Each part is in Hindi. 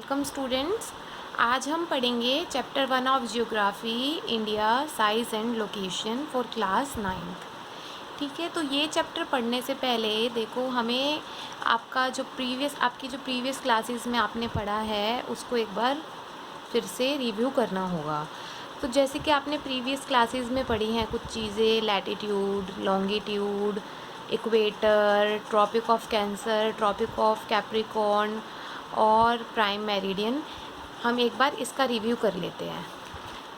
Welcome students. आज हम पढ़ेंगे chapter 1 of geography India size and location for class 9th। ठीक है, तो ये चैप्टर पढ़ने से पहले देखो हमें आपकी जो प्रीवियस क्लासेस में आपने पढ़ा है उसको एक बार फिर से रिव्यू करना होगा। तो जैसे कि आपने प्रीवियस क्लासेस में पढ़ी हैं कुछ चीज़ें, latitude, longitude, equator, Tropic of Cancer, Tropic of Capricorn और प्राइम मेरिडियन। हम एक बार इसका रिव्यू कर लेते हैं।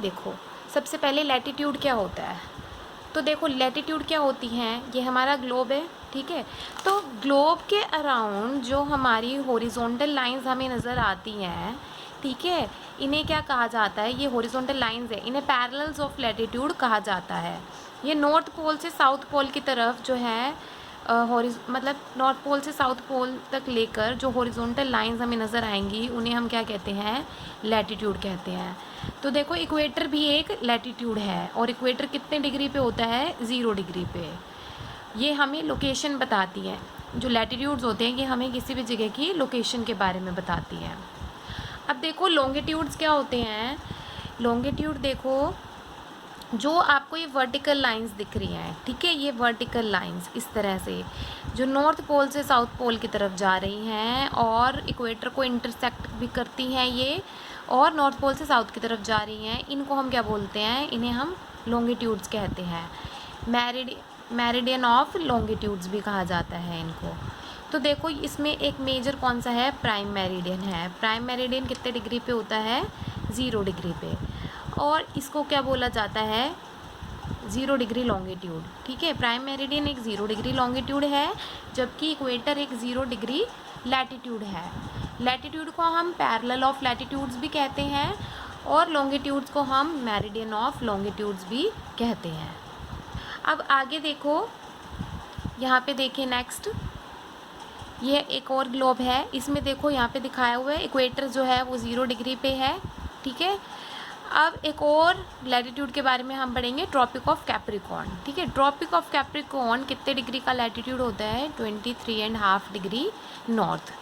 देखो, सबसे पहले लैटिट्यूड क्या होता है। तो देखो लैटिट्यूड क्या होती हैं, ये हमारा ग्लोब है, ठीक है। तो ग्लोब के अराउंड जो हमारी हॉरिजॉन्टल लाइंस हमें नज़र आती हैं, ठीक है, इन्हें क्या कहा जाता है, ये हॉरिजॉन्टल लाइंस है, इन्हें पैरेलल्स ऑफ लैटिट्यूड कहा जाता है। ये नॉर्थ पोल से साउथ पोल की तरफ जो है मतलब नॉर्थ पोल से साउथ पोल तक लेकर जो हॉरिजॉन्टल लाइंस हमें नज़र आएंगी उन्हें हम क्या कहते हैं, लैटिट्यूड कहते हैं। तो देखो इक्वेटर भी एक लैटिट्यूड है और इक्वेटर कितने डिग्री पे होता है, 0 डिग्री पे। ये हमें लोकेशन बताती है। जो लैटिट्यूड्स होते हैं ये हमें किसी भी जगह की लोकेशन के बारे में बताती हैं। अब देखो लॉन्गिट्यूड्स क्या होते हैं। लॉन्गिट्यूड देखो, जो आपको ये वर्टिकल लाइंस दिख रही हैं, ठीक है, ये वर्टिकल लाइंस इस तरह से जो नॉर्थ पोल से साउथ पोल की तरफ जा रही हैं और इक्वेटर को इंटरसेक्ट भी करती हैं ये, और नॉर्थ पोल से साउथ की तरफ जा रही हैं, इनको हम क्या बोलते हैं, इन्हें हम लॉन्गिट्यूड्स कहते हैं। मेरिडियन ऑफ लॉन्गिट्यूड्स भी कहा जाता है इनको। तो देखो इसमें एक मेजर कौन सा है, प्राइम मेरिडियन है। प्राइम मेरिडियन कितने डिग्री पे होता है, 0 डिग्री पे, और इसको क्या बोला जाता है, 0 डिग्री लॉन्गिट्यूड, ठीक है। प्राइम मेरिडियन एक 0 डिग्री लॉन्गिट्यूड है, जबकि इक्वेटर एक 0 डिग्री लैटिट्यूड है। लैटिट्यूड को हम पैरेलल ऑफ लैटिट्यूड्स भी कहते हैं और लॉन्गिट्यूड्स को हम मेरिडियन ऑफ लॉन्गिट्यूड्स भी कहते हैं। अब आगे देखो, यहाँ पे देखें नेक्स्ट, ये एक और ग्लोब है, इसमें देखो यहाँ पे दिखाया हुआ है इक्वेटर जो है वो 0 डिग्री पे है, ठीक है। अब एक और लैटिट्यूड के बारे में हम पढ़ेंगे, ट्रॉपिक ऑफ कैप्रिकॉर्न, ठीक है। ट्रॉपिक ऑफ कैप्रिकॉर्न कितने डिग्री का लैटिट्यूड होता है, 23.5 डिग्री नॉर्थ।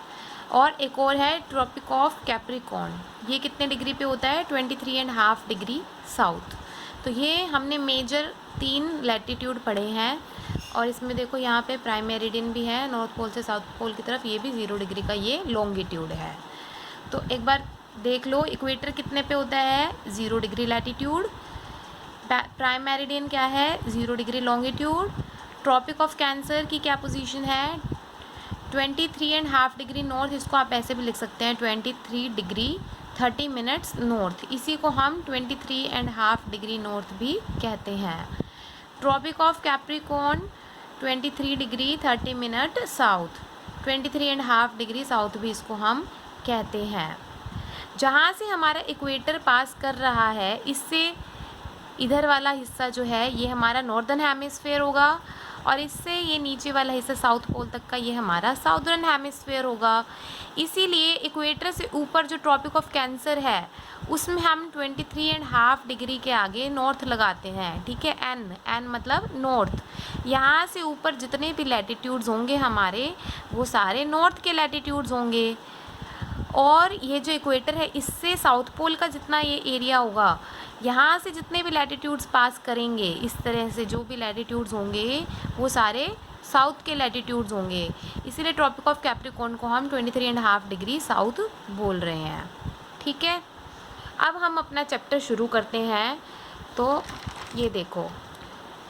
और एक और है ट्रॉपिक ऑफ कैप्रिकॉर्न, ये कितने डिग्री पे होता है, 23.5 डिग्री साउथ। तो ये हमने मेजर 3 लैटिट्यूड पढ़े हैं, और इसमें देखो यहाँ पे प्राइम मेरिडियन भी है, नॉर्थ पोल से साउथ पोल की तरफ, ये भी 0 डिग्री का ये लॉन्गिट्यूड है। तो एक बार देख लो इक्वेटर कितने पे होता है, 0 डिग्री लैटिट्यूड। प्राइम मेरिडियन क्या है, 0 degree longitude. Tropic of Cancer की क्या पोजीशन है, 23.5 डिग्री नॉर्थ, इसको आप ऐसे भी लिख सकते हैं 23 डिग्री 30 मिनट्स नॉर्थ, इसी को हम 23.5 डिग्री नॉर्थ भी कहते हैं। Tropic of Capricorn 23 degree 30 minute south, 23.5 degree south भी इसको हम कहते हैं। जहाँ से हमारा इक्वेटर पास कर रहा है, इससे इधर वाला हिस्सा जो है ये हमारा नॉर्दर्न हेमिस्फेयर होगा, और इससे ये नीचे वाला हिस्सा साउथ पोल तक का ये हमारा साउदर्न हेमिस्फेयर होगा। इसीलिए इक्वेटर से ऊपर जो ट्रॉपिक ऑफ कैंसर है उसमें हम 23.5 डिग्री के आगे नॉर्थ लगाते हैं, ठीक है। एन मतलब नॉर्थ। यहाँ से ऊपर जितने भी लैटिट्यूड्स होंगे हमारे, वो सारे नॉर्थ के लैटिट्यूड्स होंगे। और ये जो इक्वेटर है इससे साउथ पोल का जितना ये एरिया होगा, यहाँ से जितने भी लैटिट्यूड्स पास करेंगे, इस तरह से जो भी लैटिट्यूड्स होंगे वो सारे साउथ के लैटिट्यूड्स होंगे। इसीलिए ट्रॉपिक ऑफ कैप्रिकॉर्न को हम 23.5 डिग्री साउथ बोल रहे हैं, ठीक है। अब हम अपना चैप्टर शुरू करते हैं। तो ये देखो,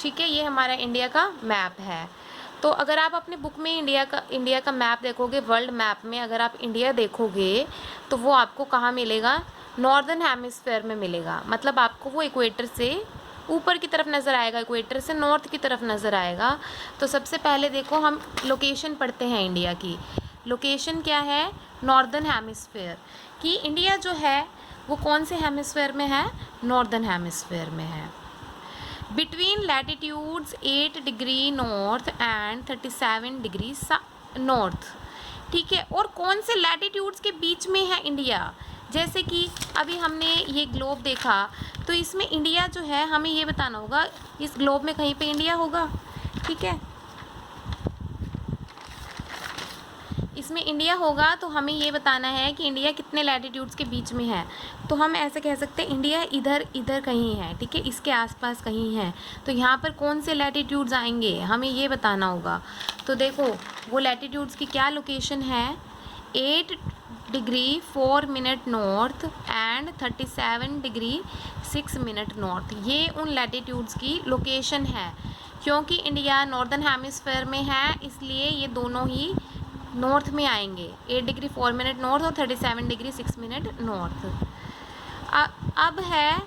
ठीक है, ये हमारा इंडिया का मैप है। तो अगर आप अपने बुक में इंडिया का मैप देखोगे, वर्ल्ड मैप में अगर आप इंडिया देखोगे तो वो आपको कहाँ मिलेगा, नॉर्दर्न हेमिस्फेयर में मिलेगा। मतलब आपको वो इक्वेटर से ऊपर की तरफ नज़र आएगा, इक्वेटर से नॉर्थ की तरफ नज़र आएगा। तो सबसे पहले देखो हम लोकेशन पढ़ते हैं इंडिया की। लोकेशन क्या है, नॉर्दर्न हेमिस्फेयर की। इंडिया जो है वो कौन से हेमिस्फेयर में है, नॉर्दर्न हेमिस्फेयर में है। Between latitudes 8 degree north and 37 degree north, ठीक है। और कौन से लैटिट्यूड्स के बीच में है इंडिया, जैसे कि अभी हमने ये ग्लोब देखा, तो इसमें इंडिया जो है हमें ये बताना होगा, इस ग्लोब में कहीं पे इंडिया होगा, ठीक है। इसमें इंडिया होगा तो हमें ये बताना है कि इंडिया कितने लैटिट्यूड्स के बीच में है। तो हम ऐसे कह सकते हैं इंडिया इधर इधर कहीं है, ठीक है, इसके आसपास कहीं है। तो यहाँ पर कौन से लैटिट्यूड्स आएंगे हमें ये बताना होगा। तो देखो वो लैटिट्यूड्स की क्या लोकेशन है, 8 degree 4 minute north and 37 degree 6 minute north, ये उन लैटिट्यूड्स की लोकेशन है। क्योंकि इंडिया नॉर्दर्न हेमिस्फेयर में है इसलिए ये दोनों ही नॉर्थ में आएंगे, 8 डिग्री 4 मिनट नॉर्थ और 37 डिग्री 6 मिनट नॉर्थ। अब है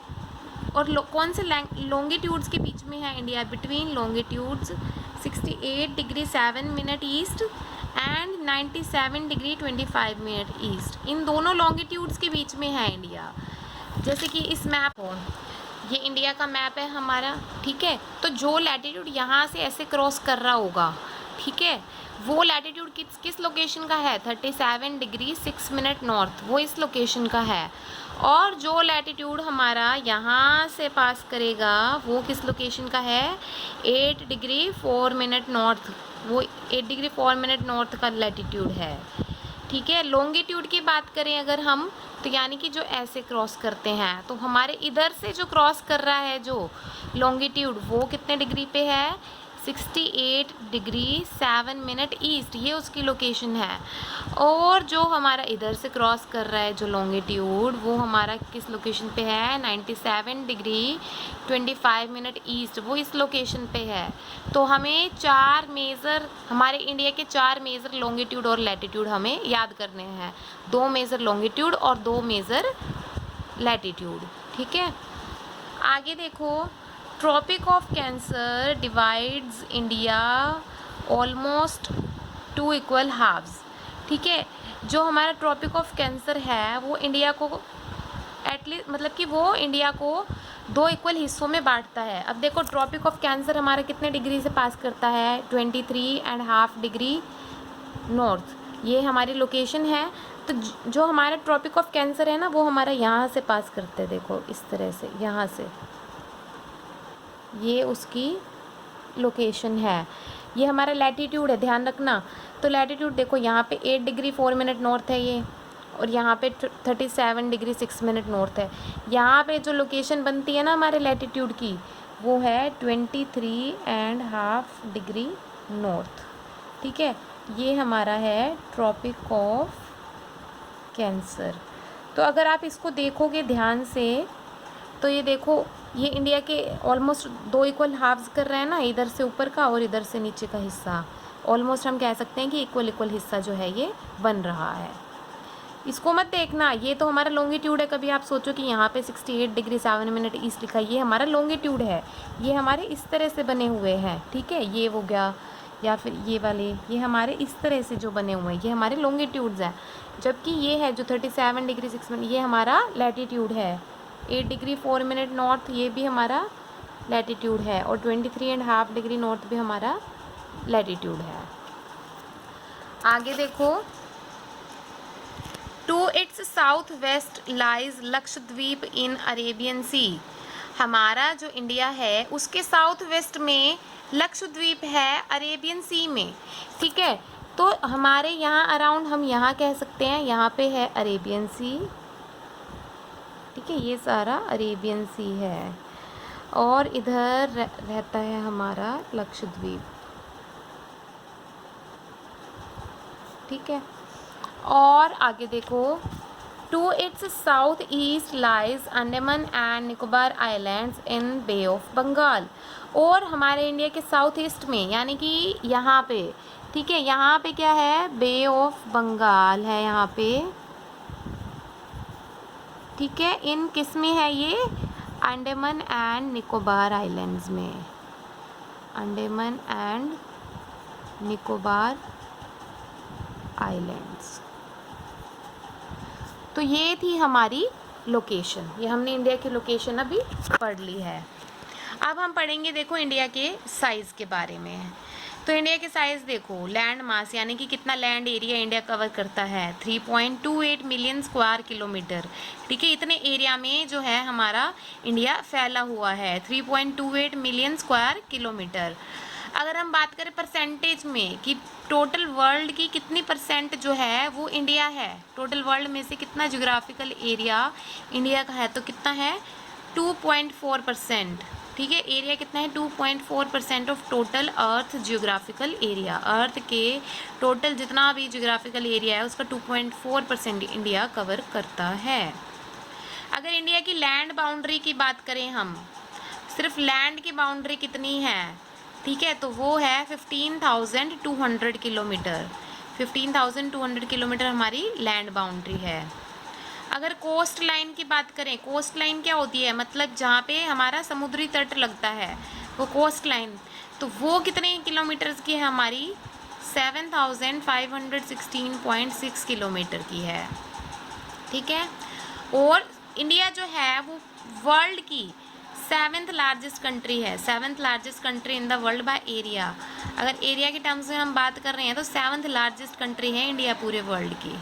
और कौन से लॉन्गिट्यूड्स के बीच में है India, between longitudes 68 degree 7 minute east and 97 degree 25 minute east, इन दोनों लॉन्गिट्यूड्स के बीच में है इंडिया। जैसे कि इस मैप हो, ये इंडिया का मैप है हमारा, ठीक है। तो जो लैटिट्यूड यहाँ से ऐसे क्रॉस कर रहा होगा, ठीक है, वो लैटिट्यूड किस लोकेशन का है, 37 डिग्री 6 मिनट नॉर्थ, वो इस लोकेशन का है। और जो लैटिट्यूड हमारा यहाँ से पास करेगा वो किस लोकेशन का है, 8 डिग्री 4 मिनट नॉर्थ, वो 8 डिग्री 4 मिनट नॉर्थ का लैटिट्यूड है, ठीक है। लॉन्गिट्यूड की बात करें अगर हम, तो यानी कि जो ऐसे क्रॉस करते हैं, तो हमारे इधर से जो क्रॉस कर रहा है जो लॉन्गिट्यूड, वो कितने डिग्री पे है, 68 डिग्री 7 मिनट ईस्ट, ये उसकी लोकेशन है। और जो हमारा इधर से क्रॉस कर रहा है जो लॉन्गिट्यूड, वो हमारा किस लोकेशन पे है, 97 डिग्री 25 मिनट ईस्ट, वो इस लोकेशन पे है। तो हमें चार मेज़र, हमारे इंडिया के 4 मेज़र लॉन्गिट्यूड और लैटिट्यूड हमें याद करने हैं, 2 मेज़र लॉन्गिट्यूड और 2 मेज़र लैटिट्यूड, ठीक है। आगे देखो, Tropic of Cancer divides India almost 2 equal halves, ठीक है। जो हमारा ट्रॉपिक ऑफ कैंसर है वो इंडिया को एटलीस्ट, मतलब कि वो इंडिया को 2 इक्वल हिस्सों में बांटता है। अब देखो ट्रॉपिक ऑफ कैंसर हमारा कितने डिग्री से पास करता है, 23.5 डिग्री नॉर्थ, ये हमारी लोकेशन है। तो जो हमारा ट्रॉपिक ऑफ कैंसर है ना, वो हमारा यहाँ से पास करते हैं, देखो इस तरह से, यहाँ से, ये उसकी लोकेशन है। ये हमारा लैटिट्यूड है, ध्यान रखना। तो लैटिट्यूड देखो यहाँ पे 8 डिग्री 4 मिनट नॉर्थ है ये, और यहाँ पे 37 डिग्री 6 मिनट नॉर्थ है। यहाँ पे जो लोकेशन बनती है ना हमारे लैटिट्यूड की, वो है 23.5 डिग्री नॉर्थ, ठीक है। ये हमारा है ट्रॉपिक ऑफ कैंसर। तो अगर आप इसको देखोगे ध्यान से, तो ये देखो ये इंडिया के ऑलमोस्ट 2 इक्वल हाफ्स कर रहे हैं ना, इधर से ऊपर का और इधर से नीचे का हिस्सा, ऑलमोस्ट हम कह सकते हैं कि इक्वल हिस्सा जो है ये बन रहा है। इसको मत देखना, ये तो हमारा लॉन्गिट्यूड है। कभी आप सोचो कि यहाँ पे 68 डिग्री 7 मिनट ईस्ट लिखा है, ये हमारा लॉन्गिट्यूड है, ये हमारे इस तरह से बने हुए हैं, ठीक है। ये हो गया, या फिर ये वाले, ये हमारे इस तरह से जो बने हुए हैं, ये हमारे लॉन्गिट्यूड्स हैं। जबकि ये है जो 37 डिग्री 6 मिनट, ये हमारा लैटिट्यूड है। 8 डिग्री 4 मिनट नॉर्थ, ये भी हमारा लैटिट्यूड है। और 23.5 डिग्री नॉर्थ भी हमारा लैटिट्यूड है। आगे देखो, to its south west lies Lakshadweep in Arabian sea, हमारा जो इंडिया है उसके साउथ वेस्ट में लक्षद्वीप है अरेबियन सी में, ठीक है। तो हमारे यहाँ अराउंड हम यहाँ कह सकते हैं, यहाँ पे है अरेबियन सी, ठीक है, ये सारा अरेबियन सी है। और इधर रहता है हमारा लक्षद्वीप, ठीक है। और आगे देखो, to its south east lies Andaman and Nicobar islands in Bay of Bengal, और हमारे इंडिया के साउथ ईस्ट में, यानी कि यहाँ पे, ठीक है, यहाँ पे क्या है, बे ऑफ बंगाल है यहाँ पे, ठीक है। इन किस में है ये, अंडमान एंड निकोबार आइलैंड्स में, अंडमान एंड निकोबार आइलैंड्स। तो ये थी हमारी लोकेशन, ये हमने इंडिया की लोकेशन अभी पढ़ ली है। अब हम पढ़ेंगे देखो इंडिया के साइज़ के बारे में। तो इंडिया के साइज़ देखो, लैंड मास यानी कि कितना लैंड एरिया इंडिया कवर करता है, 3.28 मिलियन स्क्वायर किलोमीटर, ठीक है। इतने एरिया में जो है हमारा इंडिया फैला हुआ है, 3.28 मिलियन स्क्वायर किलोमीटर। अगर हम बात करें परसेंटेज में कि टोटल वर्ल्ड की कितनी परसेंट जो है वो इंडिया है, टोटल वर्ल्ड में से कितना ज्योग्राफिकल एरिया इंडिया का है, तो कितना है 2.4%। ठीक है, एरिया कितना है 2.4% of total earth geographical area. Earth के टोटल जितना भी जियोग्राफिकल एरिया है उसका 2.4% इंडिया कवर करता है। अगर इंडिया की लैंड बाउंड्री की बात करें हम, सिर्फ लैंड की बाउंड्री कितनी है, ठीक है, तो वो है 15,200 किलोमीटर। 15,200 किलोमीटर हमारी लैंड बाउंड्री है। अगर कोस्ट लाइन की बात करें, कोस्ट लाइन क्या होती है, मतलब जहाँ पे हमारा समुद्री तट लगता है वो कोस्ट लाइन, तो वो कितने किलोमीटर्स की है हमारी 7,516.6 किलोमीटर की है। ठीक है, और इंडिया जो है वो वर्ल्ड की 7th लार्जेस्ट कंट्री है, 7th largest country in the world by area. अगर एरिया के टर्म्स में हम बात कर रहे हैं तो 7th लार्जेस्ट कंट्री है इंडिया पूरे वर्ल्ड की।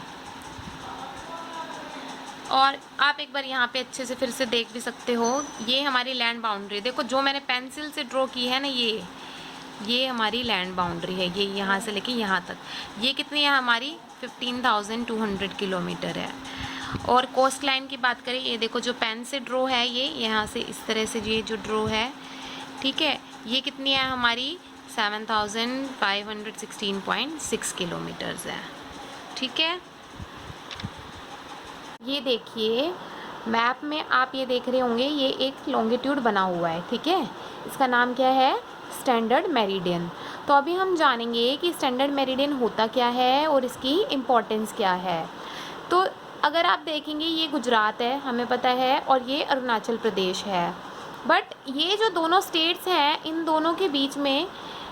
और आप एक बार यहाँ पे अच्छे से फिर से देख भी सकते हो, ये हमारी लैंड बाउंड्री, देखो जो मैंने पेंसिल से ड्रॉ की है ना, ये हमारी लैंड बाउंड्री है, ये यहाँ से लेके यहाँ तक, ये कितनी है हमारी 15,200 किलोमीटर है। और कोस्ट लाइन की बात करें, ये देखो जो पेन से ड्रॉ है, ये यहाँ से इस तरह से ये जो ड्रॉ है, ठीक है, ये कितनी है हमारी 7,516.6 किलोमीटर्स है। ठीक है, ये देखिए मैप में आप ये देख रहे होंगे, ये एक लॉन्गिट्यूड बना हुआ है। ठीक है, इसका नाम क्या है, स्टैंडर्ड मेरिडियन। तो अभी हम जानेंगे कि स्टैंडर्ड मेरिडियन होता क्या है और इसकी इम्पोर्टेंस क्या है। तो अगर आप देखेंगे, ये गुजरात है हमें पता है, और ये अरुणाचल प्रदेश है। बट ये जो दोनों स्टेट्स हैं, इन दोनों के बीच में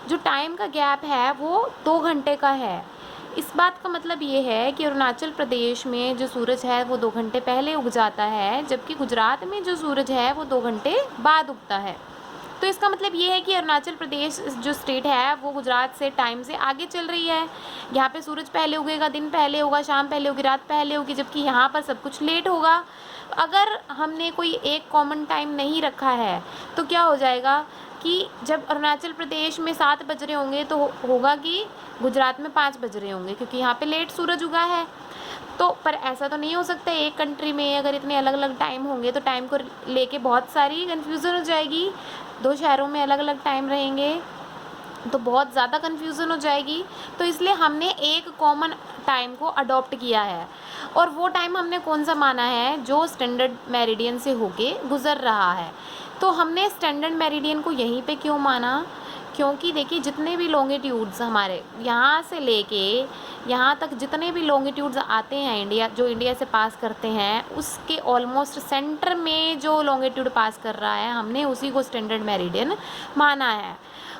जो टाइम का गैप है वो 2 घंटे का है। इस बात का मतलब ये है कि अरुणाचल प्रदेश में जो सूरज है वो 2 घंटे पहले उग जाता है, जबकि गुजरात में जो सूरज है वो 2 घंटे बाद उगता है। तो इसका मतलब ये है कि अरुणाचल प्रदेश जो स्टेट है वो गुजरात से टाइम से आगे चल रही है। यहाँ पे सूरज पहले उगेगा, दिन पहले होगा, शाम पहले होगी, रात पहले होगी, जबकि यहाँ पर सब कुछ लेट होगा। अगर हमने कोई एक कॉमन टाइम नहीं रखा है तो क्या हो जाएगा कि जब अरुणाचल प्रदेश में 7 बज रहे होंगे तो होगा कि गुजरात में 5 बज रहे होंगे, क्योंकि यहाँ पे लेट सूरज उगा है। तो पर ऐसा तो नहीं हो सकता, एक कंट्री में अगर इतने अलग अलग टाइम होंगे तो टाइम को लेके बहुत सारी कन्फ्यूज़न हो जाएगी। 2 शहरों में अलग अलग टाइम रहेंगे तो बहुत ज़्यादा कन्फ्यूज़न हो जाएगी। तो इसलिए हमने एक कॉमन टाइम को अडॉप्ट किया है, और वो टाइम हमने कौन सा माना है, जो स्टैंडर्ड मेरिडियन से होके गुज़र रहा है। तो हमने स्टैंडर्ड मेरिडियन को यहीं पे क्यों माना, क्योंकि देखिए जितने भी लॉन्गिट्यूड्स हमारे यहाँ से लेके यहाँ तक जितने भी लॉन्गिट्यूड्स आते हैं इंडिया, जो इंडिया से पास करते हैं, उसके ऑलमोस्ट सेंटर में जो लॉन्गिट्यूड पास कर रहा है, हमने उसी को स्टैंडर्ड मेरिडियन माना है।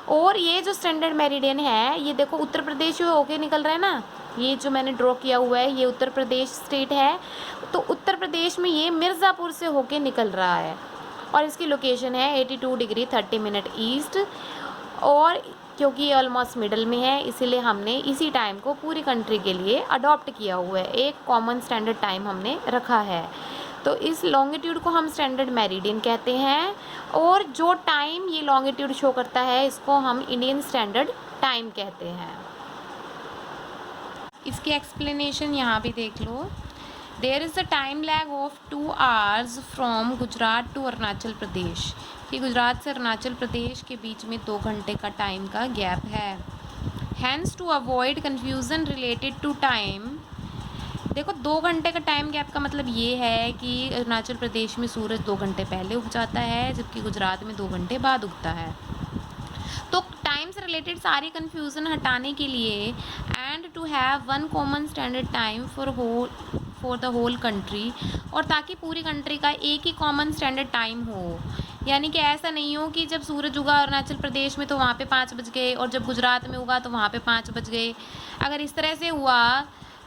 और ये जो स्टैंडर्ड मेरिडियन है, ये देखो उत्तर प्रदेश होके निकल रहा है ना, ये जो मैंने ड्रॉ किया हुआ है ये उत्तर प्रदेश स्टेट है। तो उत्तर प्रदेश में ये मिर्ज़ापुर से होके निकल रहा है, और इसकी लोकेशन है 82 डिग्री 30 मिनट ईस्ट। और क्योंकि ये ऑलमोस्ट मिडल में है, इसीलिए हमने इसी टाइम को पूरी कंट्री के लिए अडॉप्ट किया हुआ है, एक कॉमन स्टैंडर्ड टाइम हमने रखा है। तो इस लॉन्गिट्यूड को हम स्टैंडर्ड मेरिडियन कहते हैं, और जो टाइम ये लॉन्गिट्यूड शो करता है इसको हम इंडियन स्टैंडर्ड टाइम कहते हैं। इसकी एक्सप्लेनेशन यहाँ भी देख लो। There is a time lag of 2 hours from Gujarat to Arunachal Pradesh, कि गुजरात से अरुणाचल प्रदेश के बीच में 2 घंटे का टाइम का गैप है। Hence to avoid confusion related to time, देखो 2 घंटे का टाइम गैप का मतलब ये है कि अरुणाचल प्रदेश में सूरज 2 घंटे पहले उग जाता है, जबकि गुजरात में 2 घंटे बाद उगता है। तो टाइम से रिलेटेड सारी कन्फ्यूज़न हटाने के लिए and to have one common standard time for the whole country, और ताकि पूरी कंट्री का एक ही कॉमन स्टैंडर्ड टाइम हो, यानी कि ऐसा नहीं हो कि जब सूरज उगा अरुणाचल प्रदेश में तो वहाँ पे 5 बज गए, और जब गुजरात में उगा तो वहाँ पे 5 बज गए। अगर इस तरह से हुआ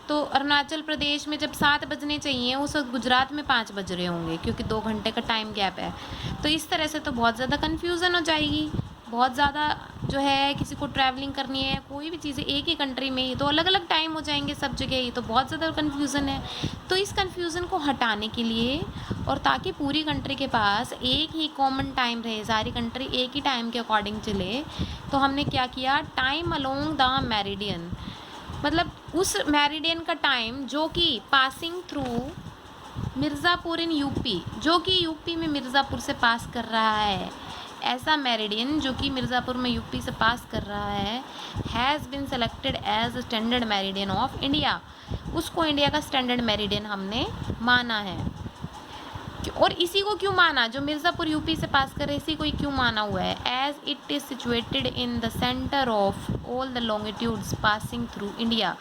तो अरुणाचल प्रदेश में जब 7 बजने चाहिए उस वक्त गुजरात में 5 बज रहे होंगे, क्योंकि 2 घंटे का टाइम गैप है। तो इस तरह से तो बहुत ज़्यादा कन्फ्यूज़न हो जाएगी, बहुत ज़्यादा जो है किसी को ट्रैवलिंग करनी है, कोई भी चीज़ें एक ही कंट्री में, ये तो अलग अलग टाइम हो जाएंगे सब जगह, ये तो बहुत ज़्यादा कन्फ्यूज़न है। तो इस कन्फ्यूज़न को हटाने के लिए और ताकि पूरी कंट्री के पास एक ही कॉमन टाइम रहे, सारी कंट्री एक ही टाइम के अकॉर्डिंग चले, तो हमने क्या किया, टाइम अलोंग द मेरिडियन, मतलब उस मेरिडियन का टाइम जो कि passing through Mirzapur in UP, जो कि यूपी में मिर्ज़ापुर से पास कर रहा है, ऐसा मेरिडियन जो कि मिर्ज़ापुर में यूपी से पास कर रहा है, has been selected as standard meridian of India, उसको इंडिया का स्टैंडर्ड मेरिडियन हमने माना है। और इसी को क्यों माना, जो मिर्ज़ापुर यूपी से पास करे इसी को ही क्यों माना हुआ है, as it is situated in the centre of all the longitudes passing through India,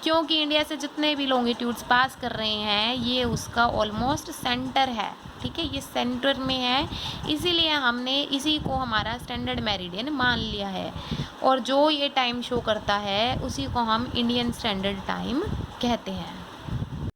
क्योंकि इंडिया से जितने भी लॉन्गिट्यूड्स पास कर रहे हैं ये उसका ऑलमोस्ट सेंटर है, ठीक है, ये सेंटर में है, इसीलिए हमने इसी को हमारा स्टैंडर्ड मेरिडियन मान लिया है। और जो ये टाइम शो करता है उसी को हम इंडियन स्टैंडर्ड टाइम कहते हैं।